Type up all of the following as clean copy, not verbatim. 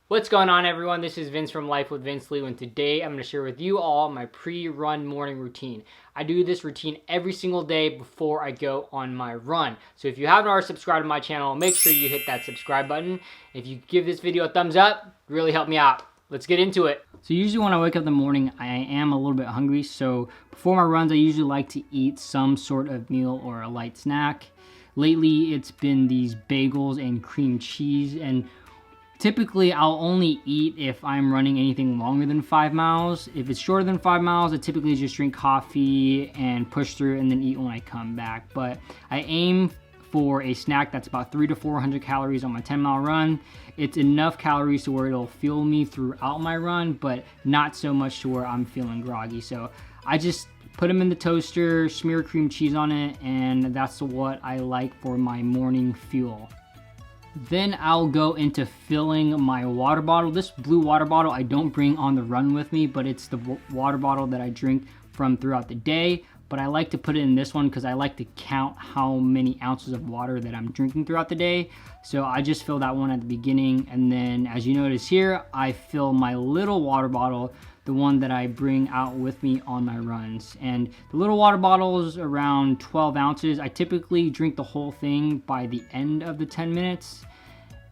What's going on, everyone? This is Vince from Life with Vince Luu, and today I'm going to share with you all my pre-run morning routine. I do this routine every single day before I go on my run. So if you haven't already subscribed to my channel, make sure you hit that subscribe button. If you give this video a thumbs up, really help me out. Let's get into it. So usually when I wake up in the morning, I am a little bit hungry. So before my runs, I usually like to eat some sort of meal or a light snack. Lately, it's been these bagels and cream cheese, and typically, I'll only eat if I'm running anything longer than 5 miles. If it's shorter than 5 miles, I typically just drink coffee and push through and then eat when I come back. But I aim for a snack that's about 300 to 400 calories on my 10-mile run. It's enough calories to where it'll fuel me throughout my run, but not so much to where I'm feeling groggy. So I just put them in the toaster, smear cream cheese on it, and that's what I like for my morning fuel. Then I'll go into filling my water bottle. This blue water bottle I don't bring on the run with me, but it's the water bottle that I drink from throughout the day. But I like to put it in this one because I like to count how many ounces of water that I'm drinking throughout the day. So I just fill that one at the beginning, and then as you notice here, I fill my little water bottle, the one that I bring out with me on my runs. And the little water bottle is around 12 ounces. I typically drink the whole thing by the end of the 10 minutes.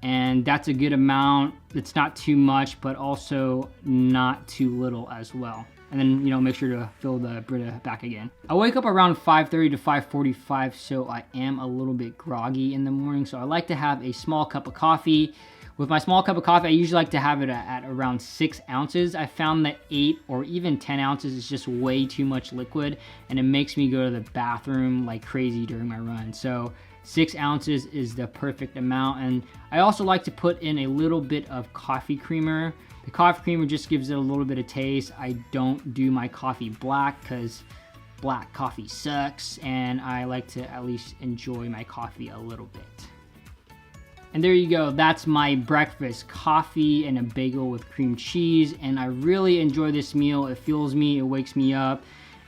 And that's a good amount. It's not too much, but also not too little as well. And then, make sure to fill the Brita back again. I wake up around 5:30 to 5:45, so I am a little bit groggy in the morning. So I like to have a small cup of coffee. With my small cup of coffee, I usually like to have it at around 6 ounces. I found that 8 or even 10 ounces is just way too much liquid, and it makes me go to the bathroom like crazy during my run. So 6 ounces is the perfect amount. And I also like to put in a little bit of coffee creamer. The coffee creamer just gives it a little bit of taste. I don't do my coffee black because black coffee sucks, and I like to at least enjoy my coffee a little bit. And there you go, that's my breakfast, coffee and a bagel with cream cheese, and I really enjoy this meal. It fuels me, it wakes me up,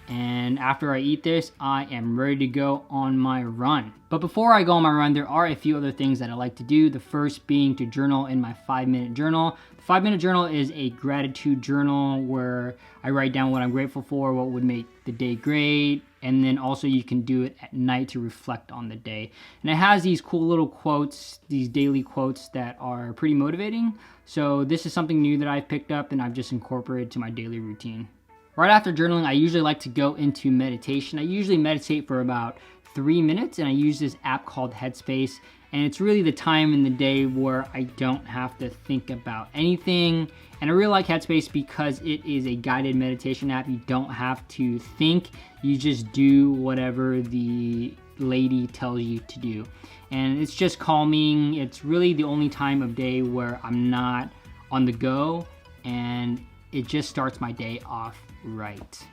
and after I eat this, I am ready to go on my run. But before I go on my run, there are a few other things that I like to do. The first being to journal in my 5-minute journal. The 5-minute journal is a gratitude journal where I write down what I'm grateful for, what would make the day great, and then also you can do it at night to reflect on the day. And it has these cool little quotes, these daily quotes that are pretty motivating. So this is something new that I've picked up and I've just incorporated to my daily routine. Right after journaling, I usually like to go into meditation. I usually meditate for about 3 minutes, and I use this app called Headspace. And it's really the time in the day where I don't have to think about anything. And I really like Headspace because it is a guided meditation app. You don't have to think, you just do whatever the lady tells you to do. And it's just calming. It's really the only time of day where I'm not on the go, and it just starts my day off right.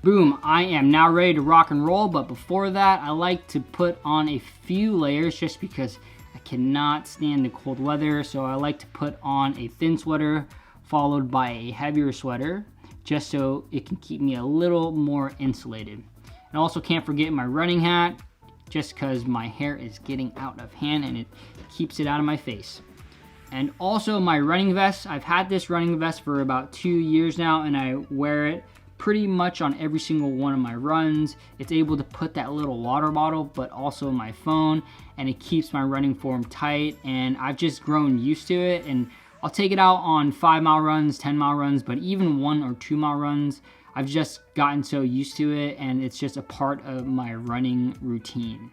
Boom, I am now ready to rock and roll, but before that, I like to put on a few layers just because I cannot stand the cold weather. So I like to put on a thin sweater followed by a heavier sweater just so it can keep me a little more insulated. And also can't forget my running hat just because my hair is getting out of hand and it keeps it out of my face. And also my running vest. I've had this running vest for about 2 years now, and I wear it pretty much on every single one of my runs. It's able to put that little water bottle, but also my phone, and it keeps my running form tight, and I've just grown used to it. And I'll take it out on 5-mile runs, 10-mile runs, but even 1 or 2-mile runs, I've just gotten so used to it, and it's just a part of my running routine.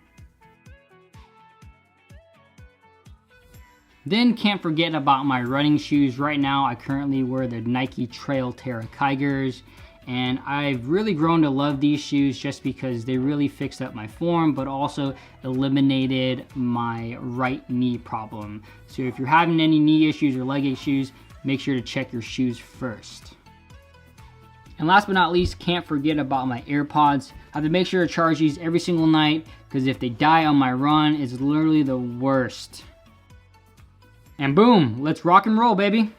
Then can't forget about my running shoes. Right now, I currently wear the Nike Trail Terra Kygers, and I've really grown to love these shoes just because they really fixed up my form, but also eliminated my right knee problem. So if you're having any knee issues or leg issues, make sure to check your shoes first. And last but not least, can't forget about my AirPods. I have to make sure to charge these every single night because if they die on my run, it's literally the worst. And boom, let's rock and roll, baby.